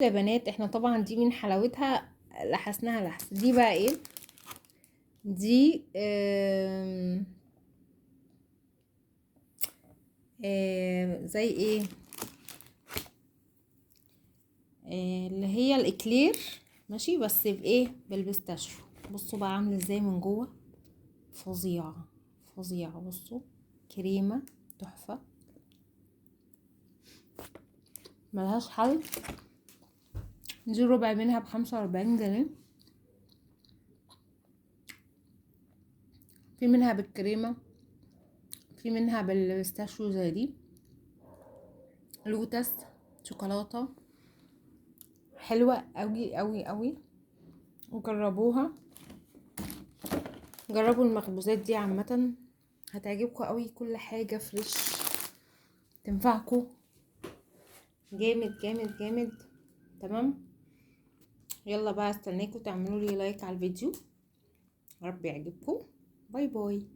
يا بنات احنا طبعا دي من حلاوتها لحسناها لحس. دي بقى ايه؟ دي زي ايه؟ اللي هي الاكلير، ماشي، بس بايه؟ بالبيستاشيو. بصوا بقى عامله ازاي من جوه، فظيعه فظيعه. بصوا كريمه تحفه ملهاش حل. دي ربع منها ب45 جنيه. في منها بالكريمه، في منها بالبيستاشيو زي دي، لوتس، شوكولاته، حلوه قوي قوي قوي. وجربوها، جربوا المخبوزات دي عامه، هتعجبكم قوي. كل حاجه فريش تنفعكم جامد جامد جامد. تمام، يلا بقى استناكم تعملوا لي لايك على الفيديو، رب يعجبكم. باي باي.